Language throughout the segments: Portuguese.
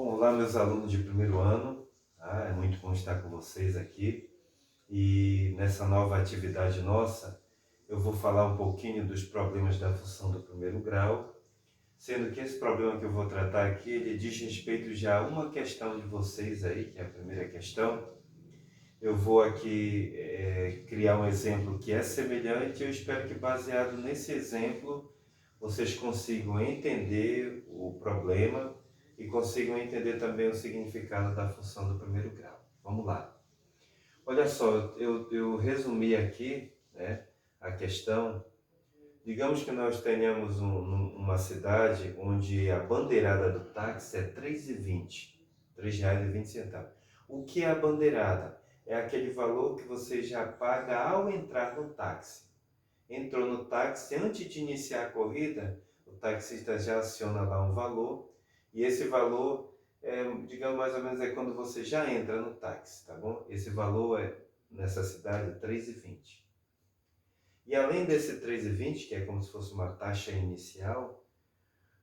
Bom, olá meus alunos de primeiro ano, tá? É muito bom estar com vocês aqui e nessa nova atividade nossa eu vou falar um pouquinho dos problemas da função do primeiro grau, sendo que esse problema que eu vou tratar aqui, ele diz respeito já a uma questão de vocês aí, que é a primeira questão. Eu vou aqui criar um exemplo que é semelhante, eu espero que baseado nesse exemplo vocês consigam entender o problema e consigam entender também o significado da função do primeiro grau. Vamos lá. Olha só, eu resumi aqui, né, a questão. Digamos que nós tenhamos uma cidade onde a bandeirada do táxi é R$ 3,20, R$ 3,20. O que é a bandeirada? É aquele valor que você já paga ao entrar no táxi. Entrou no táxi, antes de iniciar a corrida, o taxista já aciona lá um valor, e esse valor, digamos mais ou menos, é quando você já entra no táxi, tá bom? Esse valor é, nessa cidade, R$ 3,20. E além desse R$ 3,20, que é como se fosse uma taxa inicial,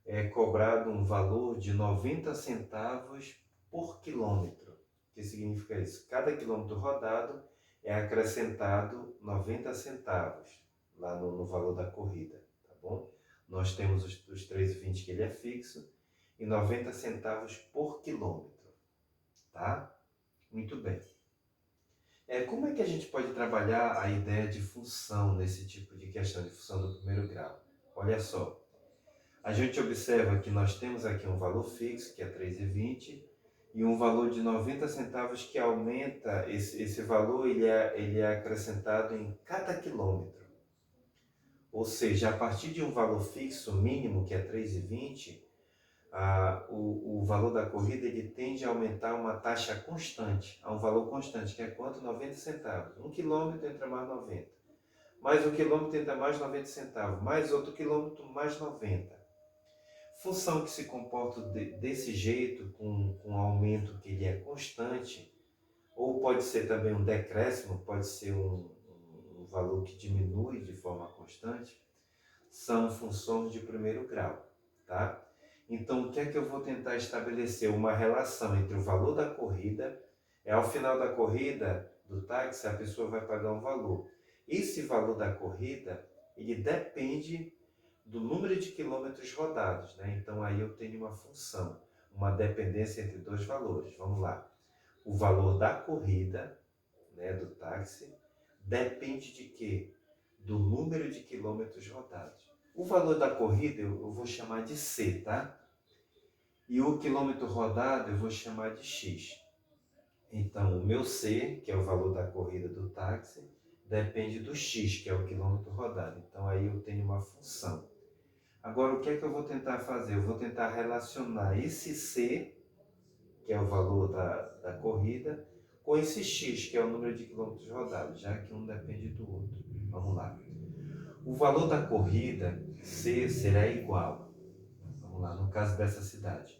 é cobrado um valor de 90 centavos por quilômetro. O que significa isso? Cada quilômetro rodado é acrescentado 90 centavos lá no valor da corrida, tá bom? Nós temos os 3,20 que ele é fixo e 90 centavos por quilômetro, tá? Muito bem. Como é que a gente pode trabalhar a ideia de função nesse tipo de questão de função do primeiro grau? Olha só, a gente observa que nós temos aqui um valor fixo, que é 3,20, e um valor de 90 centavos que aumenta, esse valor ele é acrescentado em cada quilômetro. Ou seja, a partir de um valor fixo mínimo, que é 3,20, o valor da corrida ele tende a aumentar uma taxa constante, a um valor constante, que é quanto? 90 centavos. Um quilômetro entra mais 90. Mais um quilômetro entra mais 90 centavos. Mais outro quilômetro, mais 90. Função que se comporta desse jeito, com um aumento que ele é constante, ou pode ser também um decréscimo, pode ser um valor que diminui de forma constante, são funções de primeiro grau, tá? Então, o que é que eu vou tentar estabelecer? Uma relação entre o valor da corrida, ao final da corrida do táxi, a pessoa vai pagar um valor. Esse valor da corrida, ele depende do número de quilômetros rodados, né? Então, aí eu tenho uma função, uma dependência entre dois valores. Vamos lá. O valor da corrida, né, do táxi, depende de quê? Do número de quilômetros rodados. O valor da corrida eu vou chamar de C, tá? E o quilômetro rodado eu vou chamar de X. Então, o meu C, que é o valor da corrida do táxi, depende do X, que é o quilômetro rodado. Então, aí eu tenho uma função. Agora, o que é que eu vou tentar fazer? Eu vou tentar relacionar esse C, que é o valor da corrida, com esse X, que é o número de quilômetros rodados, já que um depende do outro. Vamos lá. O valor da corrida, C, será igual, vamos lá, no caso dessa cidade,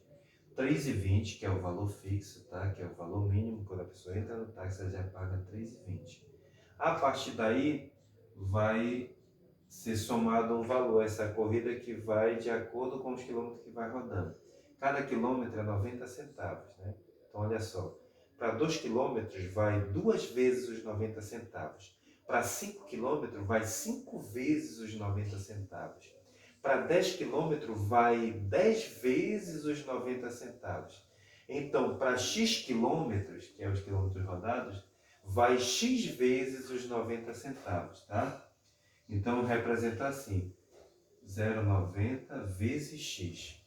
3,20, que é o valor fixo, tá? Que é o valor mínimo, quando a pessoa entra no táxi, ela já paga 3,20. A partir daí, vai ser somado um valor, essa corrida que vai de acordo com os quilômetros que vai rodando. Cada quilômetro é 90 centavos, né? Então, olha só, para 2 quilômetros vai 2 vezes os 90 centavos. Para 5 quilômetros vai 5 vezes os 90 centavos. Para 10 quilômetros vai 10 vezes os 90 centavos. Então, para X quilômetros, que é os quilômetros rodados, vai X vezes os 90 centavos, tá? Então, representa assim, 0,90 vezes x.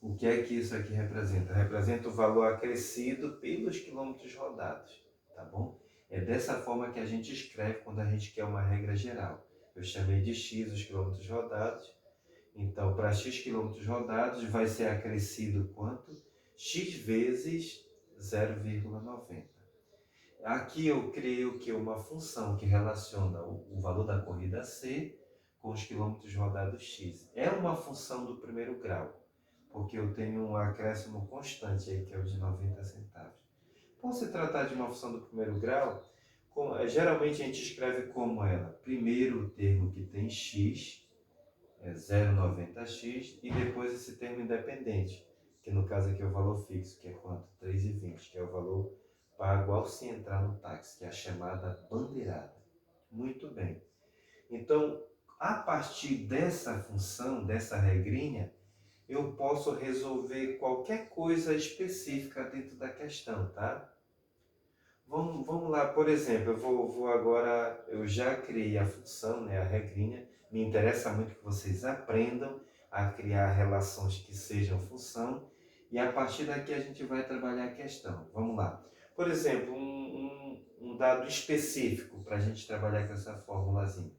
O que é que isso aqui representa? Representa o valor acrescido pelos quilômetros rodados, tá bom? É dessa forma que a gente escreve quando a gente quer uma regra geral. Eu chamei de x os quilômetros rodados. Então, para x quilômetros rodados, vai ser acrescido quanto? X vezes 0,90. Aqui eu criei o que? Uma função que relaciona o valor da corrida C com os quilômetros rodados X. É uma função do primeiro grau, porque eu tenho um acréscimo constante aí, que é o de 90 centavos. Por se tratar de uma função do primeiro grau, geralmente a gente escreve como ela. Primeiro o termo que tem X, é 0,90x, e depois esse termo independente, que no caso aqui é o valor fixo, que é quanto? 3,20, que é o valor pago ao se entrar no táxi, que é a chamada bandeirada. Muito bem. Então, a partir dessa função, dessa regrinha, eu posso resolver qualquer coisa específica dentro da questão, tá? Vamos lá, por exemplo, eu vou agora, eu já criei a função, né, a regrinha. Me interessa muito que vocês aprendam a criar relações que sejam função e a partir daqui a gente vai trabalhar a questão. Vamos lá. Por exemplo, um dado específico para a gente trabalhar com essa fórmulazinha.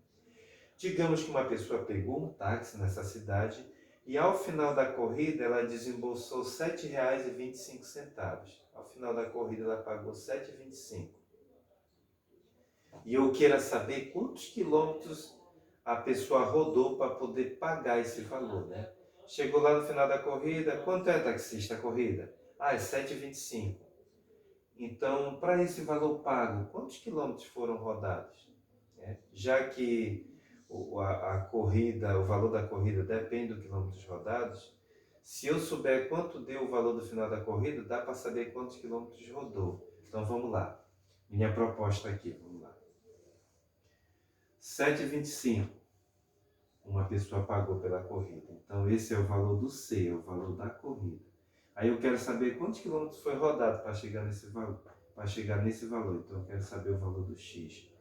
Digamos que uma pessoa pegou um táxi nessa cidade e ao final da corrida ela desembolsou R$ 7,25. Ao final da corrida ela pagou R$ 7,25. E eu quero saber quantos quilômetros a pessoa rodou para poder pagar esse valor, né? Chegou lá no final da corrida, quanto é, taxista, a corrida? Ah, é 7,25. Então, para esse valor pago, quantos quilômetros foram rodados? Já que a corrida, o valor da corrida depende do quilômetros rodados, se eu souber quanto deu o valor do final da corrida, dá para saber quantos quilômetros rodou. Então vamos lá. Minha proposta aqui, vamos lá. 7,25 uma pessoa pagou pela corrida. Então esse é o valor do C, é o valor da corrida. Aí eu quero saber quantos quilômetros foi rodado para chegar nesse valor. Então eu quero saber o valor do X.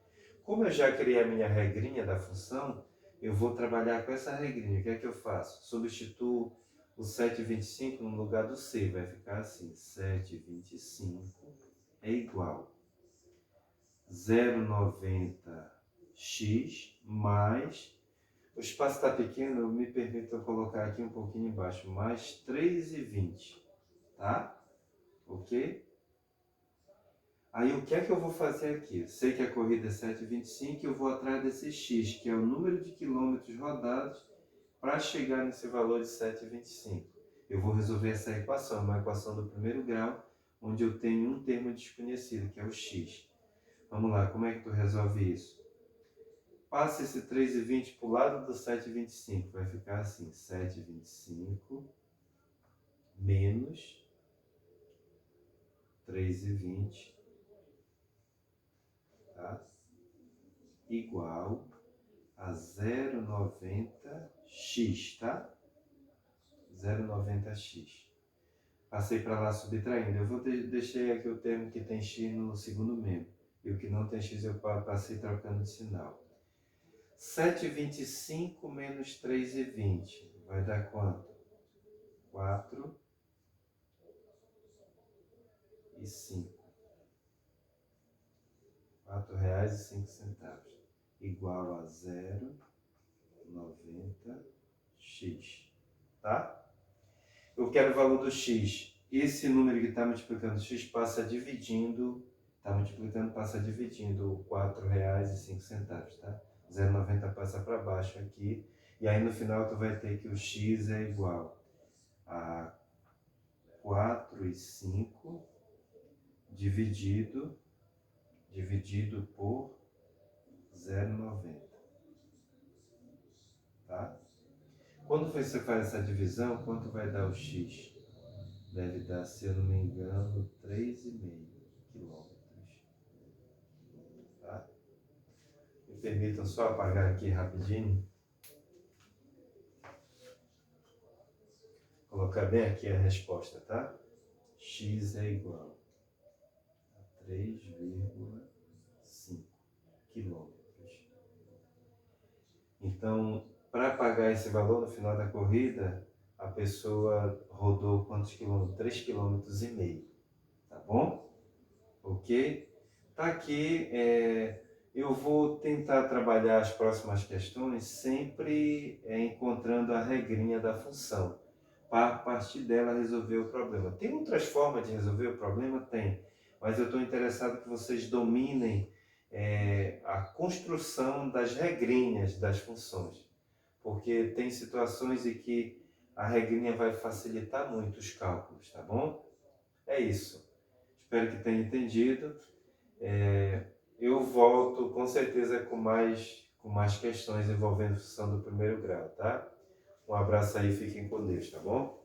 Como eu já criei a minha regrinha da função, eu vou trabalhar com essa regrinha. O que é que eu faço? Substituo o 7,25 no lugar do C. Vai ficar assim, 7,25 é igual a 0,90x mais... O espaço está pequeno, me permita eu colocar aqui um pouquinho embaixo, mais 3,20, tá? Ok? Aí o que é que eu vou fazer aqui? Eu sei que a corrida é 7,25 e eu vou atrás desse X, que é o número de quilômetros rodados para chegar nesse valor de 7,25. Eu vou resolver essa equação, uma equação do primeiro grau, onde eu tenho um termo desconhecido, que é o X. Vamos lá, como é que tu resolve isso? Passa esse 3,20 para o lado do 7,25, vai ficar assim, 7,25 menos 3,20, tá? Igual a 0,90x, tá? 0,90x. Passei para lá subtraindo. Eu vou deixei aqui o termo que tem x no segundo membro. E o que não tem x eu passei trocando de sinal. 7,25 menos 3,20 vai dar quanto? 4,05. R$ 4,05 igual a 0,90x, tá? Eu quero o valor do x. Esse número que está multiplicando x passa dividindo o R$ 4,05, tá? 0,90 passa para baixo aqui. E aí no final tu vai ter que o x é igual a 4,05 dividido por 0,90, tá? Quando você faz essa divisão, quanto vai dar o x? Deve dar, se eu não me engano, 3,5 quilômetros, tá? Me permitam só apagar aqui rapidinho. Colocar bem aqui a resposta, tá? X é igual a 3,5 quilômetros. Então, para pagar esse valor no final da corrida, a pessoa rodou quantos quilômetros? 3,5 km, tá bom? Ok? Tá aqui, eu vou tentar trabalhar as próximas questões sempre encontrando a regrinha da função, para a partir dela resolver o problema. Tem outras formas de resolver o problema? Tem, mas eu estou interessado que vocês dominem a construção das regrinhas das funções, porque tem situações em que a regrinha vai facilitar muito os cálculos, tá bom? É isso. Espero que tenha entendido. Eu volto com certeza com mais questões envolvendo função do primeiro grau, tá? Um abraço aí, fiquem com Deus, tá bom?